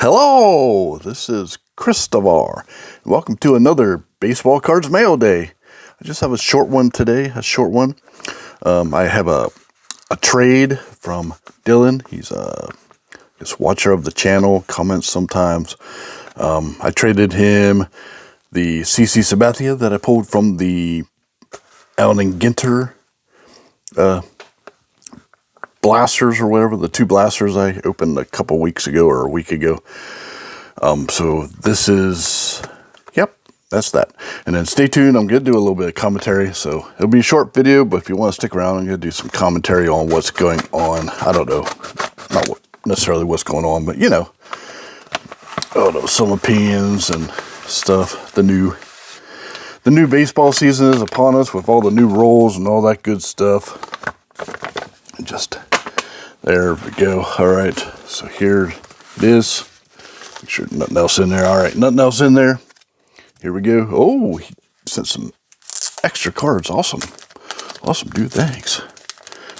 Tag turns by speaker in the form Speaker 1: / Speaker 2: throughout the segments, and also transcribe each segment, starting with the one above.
Speaker 1: Hello, this is Krysdavar. Welcome to another Baseball Cards Mail Day. I just have a short one today, I have a trade from Dylan. He's a watcher of the channel, comments sometimes. I traded him the CC Sabathia that I pulled from the Allen Ginter blasters or whatever, the two blasters I opened a couple weeks ago or a week ago. So this is, that's that. And then stay tuned. I'm going to do a little bit of commentary. So it'll be a short video, but if you want to stick around, I'm going to do some commentary on what's going on. I don't know, not necessarily what's going on, but some opinions and stuff. The new baseball season is upon us with all the new rules and all that good stuff. And just, there we go. All right, so here it is. Make sure nothing else in there. All right, nothing else in there. Here we go. Oh, he sent some extra cards. Awesome. Awesome, dude. Thanks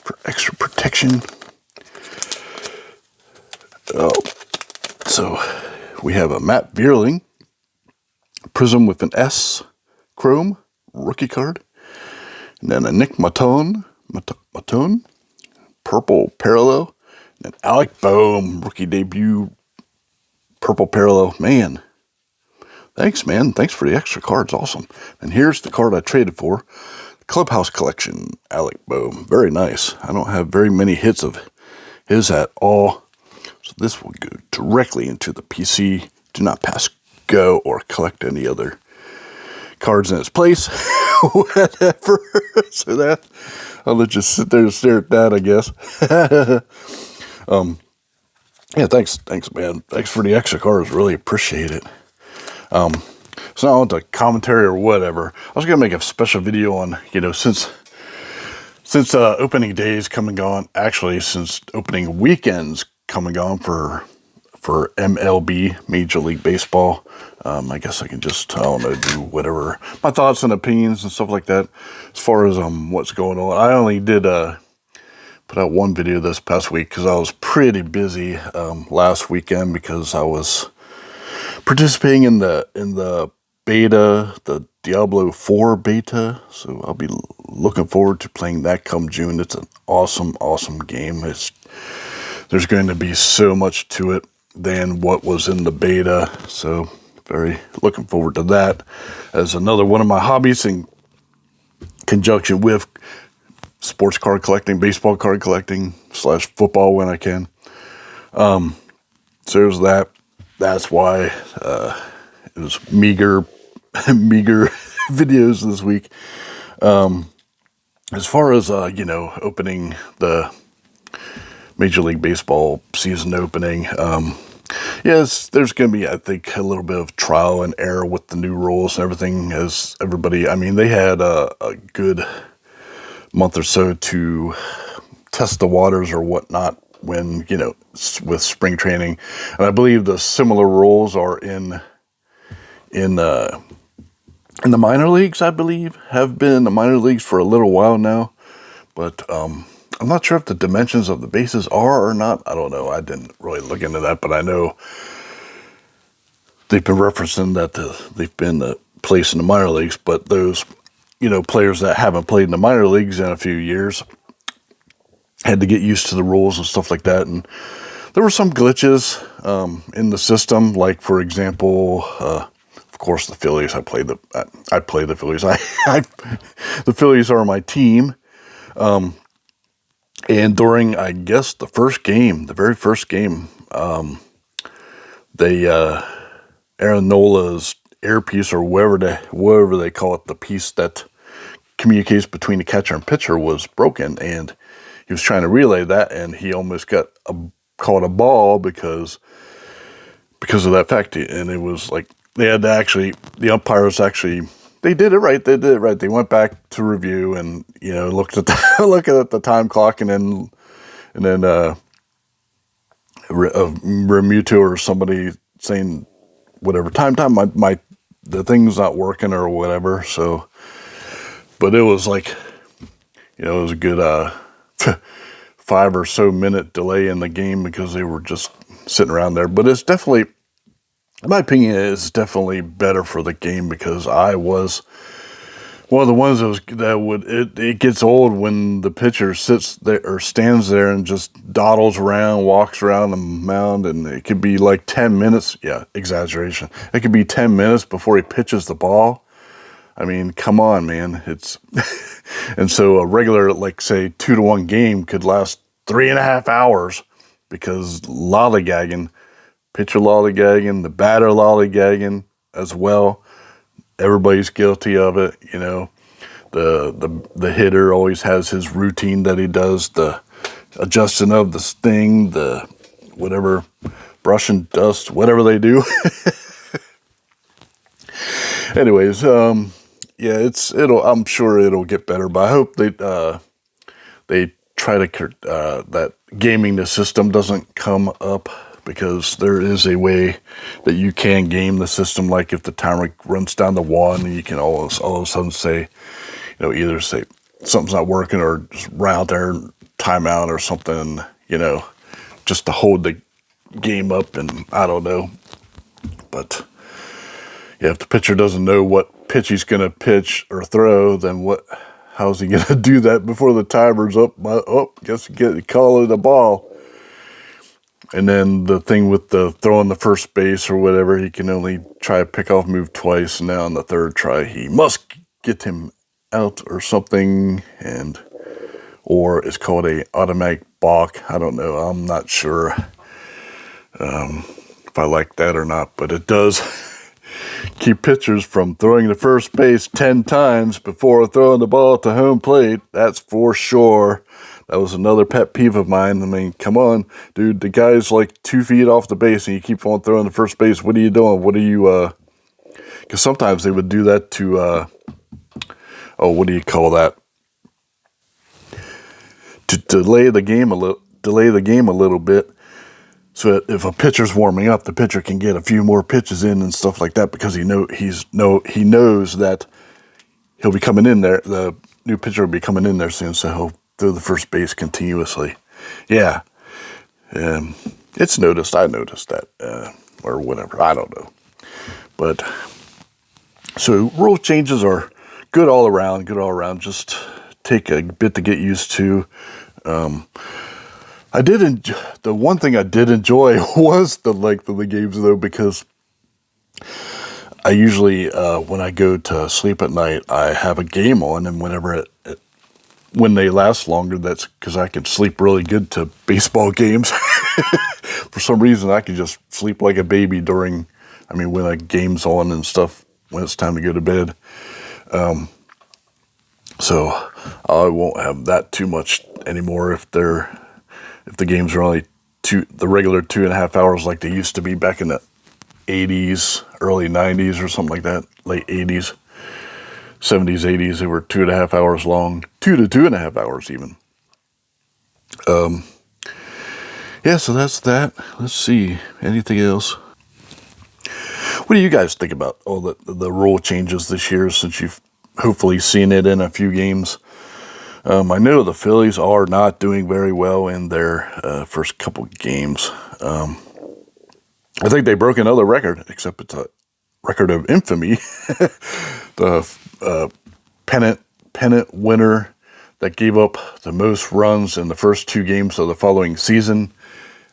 Speaker 1: for extra protection. Oh, so we have a Matt Vierling Prism with an S Chrome rookie card. And then a Nick Matone purple parallel. And Alec Bohm rookie debut purple parallel. Man. Thanks, man. Thanks for the extra cards. Awesome. And here's the card I traded for. Clubhouse Collection, Alec Bohm. Very nice. I don't have very many hits of his at all. So this will go directly into the PC. Do not pass go or collect any other cards in its place. Whatever. So that, I'll let you sit there and stare at that, I guess. Yeah, thanks, man. Thanks for the extra cards. Really appreciate it. So now on to commentary or whatever. I was gonna make a special video on, since opening days come and gone. Actually, since opening weekends come and gone for MLB, Major League Baseball. I guess I can just, do whatever, my thoughts and opinions and stuff like that. As far as what's going on, I only did put out one video this past week because I was pretty busy last weekend because I was participating in the beta, the Diablo 4 beta. So I'll be looking forward to playing that come June. It's an awesome game. There's going to be so much to it than what was in the beta. So very looking forward to that as another one of my hobbies in conjunction with sports card collecting, baseball card collecting / football when I can. So there's that. That's why it was meager videos this week. As far as opening the Major League Baseball season opening, yes, there's going to be, I think, a little bit of trial and error with the new rules and everything. As everybody, they had a good month or so to test the waters or whatnot when, with spring training. And I believe the similar rules are in the minor leagues, I believe, have been in the minor leagues for a little while now. But I'm not sure if the dimensions of the bases are or not. I don't know. I didn't really look into that, but I know they've been referencing that they've been placed in the minor leagues. But those, players that haven't played in the minor leagues in a few years had to get used to the rules and stuff like that. And there were some glitches in the system. Like, for example, of course, the Phillies. I play the Phillies. The Phillies are my team. And during, I guess, the very first game, Aaron Nola's earpiece, or whatever they call it, the piece that communicates between the catcher and pitcher, was broken, and he was trying to relay that, and he almost got caught a ball because of that fact. And it was like they had to the umpires they did it right. They went back to review and looked at the time clock, and then Remuto or somebody saying whatever time the thing's not working or whatever. So, but it was like, it was a good 5 or so minute delay in the game because they were just sitting around there. But it's definitely, in my opinion, it's definitely better for the game because I was one of the ones it gets old when the pitcher sits there or stands there and just dawdles around, walks around the mound, and it could be like 10 minutes. Yeah, exaggeration. It could be 10 minutes before he pitches the ball. I mean, come on, man. It's and so a regular, like say 2-1 game could last 3.5 hours because lollygagging, pitcher lollygagging, the batter lollygagging as well. Everybody's guilty of it, you know. The hitter always has his routine that he does, the adjusting of the sting, the whatever, brushing dust, whatever they do. Anyways, yeah, I'm sure it'll get better, but I hope they try to that gaming the system doesn't come up. Because there is a way that you can game the system, like if the timer runs down to 1, you can all of a sudden say, you know, either say something's not working or just run out there, timeout or something, you know, just to hold the game up, and I don't know. But yeah, if the pitcher doesn't know what pitch he's going to pitch or throw, then how's he going to do that before the timer's up? Guess you get call it a ball. And then the thing with the throwing the first base or whatever, he can only try a pickoff move twice. And now on the third try, he must get him out or something. Or it's called a automatic balk. I don't know. I'm not sure if I like that or not. But it does keep pitchers from throwing the first base 10 times before throwing the ball to home plate. That's for sure. That was another pet peeve of mine. I mean, come on, dude. The guy's like 2 feet off the base and you keep on throwing the first base. What are you doing? What are you, because sometimes they would do that to, what do you call that? To delay the game a little bit. So that if a pitcher's warming up, the pitcher can get a few more pitches in and stuff like that because he knows that he'll be coming in there. The new pitcher will be coming in there soon, so he'll through the first base continuously. Yeah. It's noticed. I noticed that. Or whatever. I don't know. But, so rule changes are good all around. Just take a bit to get used to. The one thing I did enjoy was the length of the games, though, because I usually, when I go to sleep at night, I have a game on, and when they last longer, that's because I can sleep really good to baseball games. For some reason, I can just sleep like a baby when a game's on and stuff, when it's time to go to bed. So I won't have that too much anymore if the games are only the regular 2.5 hours like they used to be back in the 80s, early 90s or something like that, late 80s. 70s, 80s, they were 2.5 hours long, 2 to 2.5 hours even. Yeah, so that's that. Let's see, anything else? What do you guys think about all the rule changes this year, since you've hopefully seen it in a few games? I know the Phillies are not doing very well in their first couple games. I think they broke another record, except it's a record of infamy. The pennant winner that gave up the most runs in the first 2 games of the following season,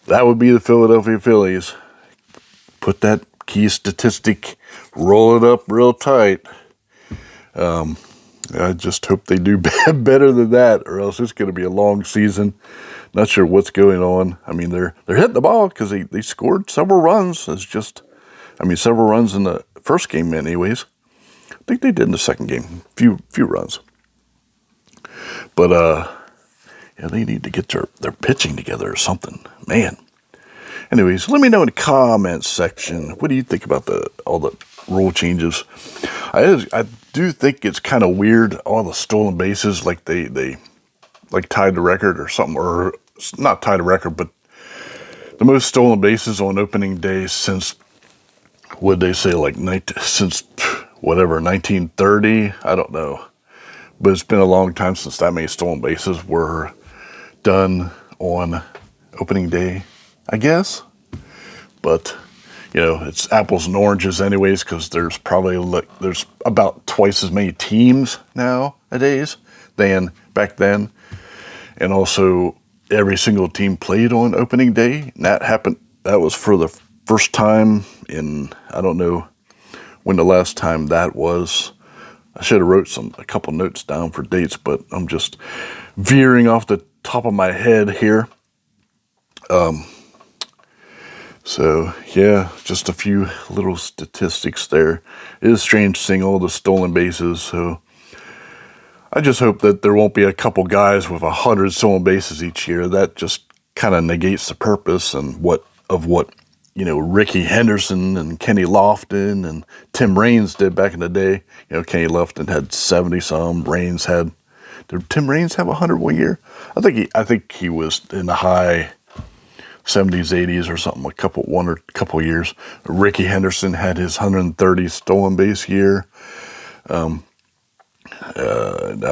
Speaker 1: that would be the Philadelphia Phillies. Put that key statistic, roll it up real tight. I just hope they do better than that, or else it's going to be a long season. Not sure what's going on. I mean, they're hitting the ball because they scored several runs. Several runs in the first game anyways. I think they did in the second game. Few runs. But, yeah, they need to get their pitching together or something. Man. Anyways, let me know in the comments section. What do you think about all the rule changes? I do think it's kind of weird, all the stolen bases, like they like tied the record or something, or not tied the record, but the most stolen bases on opening day since, would they say, since whatever, 1930? I don't know. But it's been a long time since that many stolen bases were done on opening day, I guess. but it's apples and oranges anyways, because there's there's about twice as many teams nowadays than back then, and also every single team played on opening day. And that was for the first time in, I don't know when the last time that was. I should have wrote a couple notes down for dates, but I'm just veering off the top of my head here. So yeah, just a few little statistics there. It is strange seeing all the stolen bases, so I just hope that there won't be a couple guys with 100 stolen bases each year. That just kind of negates the purpose and what Ricky Henderson and Kenny Lofton and Tim Raines did back in the day. Kenny Lofton had 70-some. Raines had. Did Tim Raines have 100 one year? I think he was in the high 70s, 80s or something. A couple years. Ricky Henderson had his 130 stolen base year. That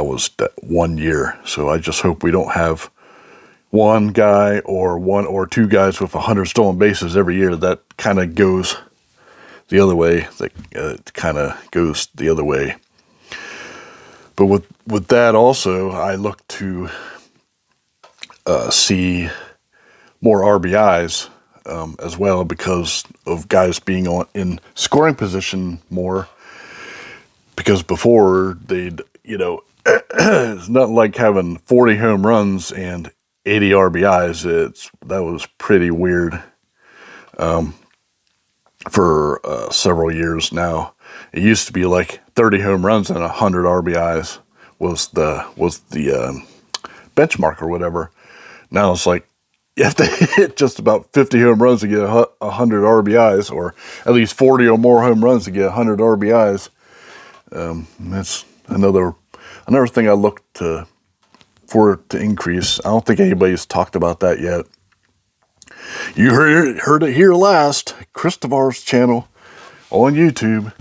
Speaker 1: was that 1 year. So I just hope we don't have one guy or one or two guys with 100 stolen bases every year. That kind of goes the other way. But with that also, I look to see more RBIs as well, because of guys being in scoring position more. Because before it's not like having 40 home runs and 80 RBIs. That was pretty weird for several years now. It used to be like 30 home runs and 100 RBIs was the benchmark or whatever. Now it's like you have to hit just about 50 home runs to get 100 RBIs, or at least 40 or more home runs to get 100 RBIs. That's another thing I look for it to increase. I don't think anybody's talked about that yet. You heard it here last. Krysdavar's channel on YouTube.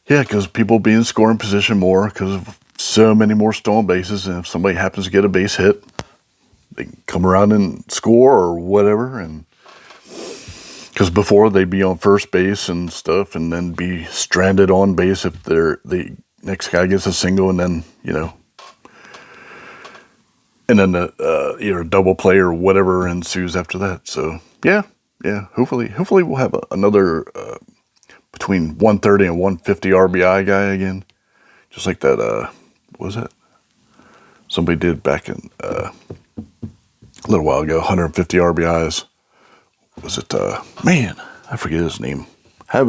Speaker 1: Yeah, because people be in scoring position more because of so many more stolen bases, and if somebody happens to get a base hit, they can come around and score or whatever. And because before they'd be on first base and stuff, and then be stranded on base if the next guy gets a single, and then either a double play or whatever ensues after that. So yeah. Hopefully we'll have another between 130 and 150 RBI guy again, just like that. What was that? Somebody did back in a little while ago, 150 RBIs. Was it? Man, I forget his name. I have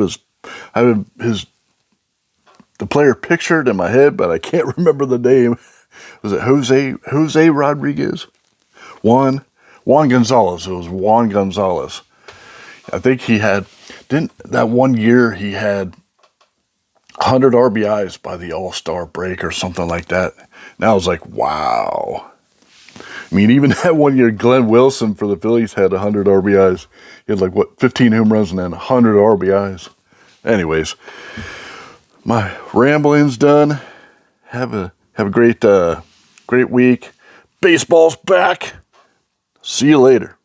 Speaker 1: the player pictured in my head, but I can't remember the name. Was it Jose Rodriguez? Juan Gonzalez. It was Juan Gonzalez. I think that 1 year he had 100 RBIs by the All-Star break or something like that. And I was like, wow. I mean, even that 1 year, Glenn Wilson for the Phillies had 100 RBIs. He had 15 home runs and then 100 RBIs. Anyways, my rambling's done. Have a great week. Baseball's back. See you later.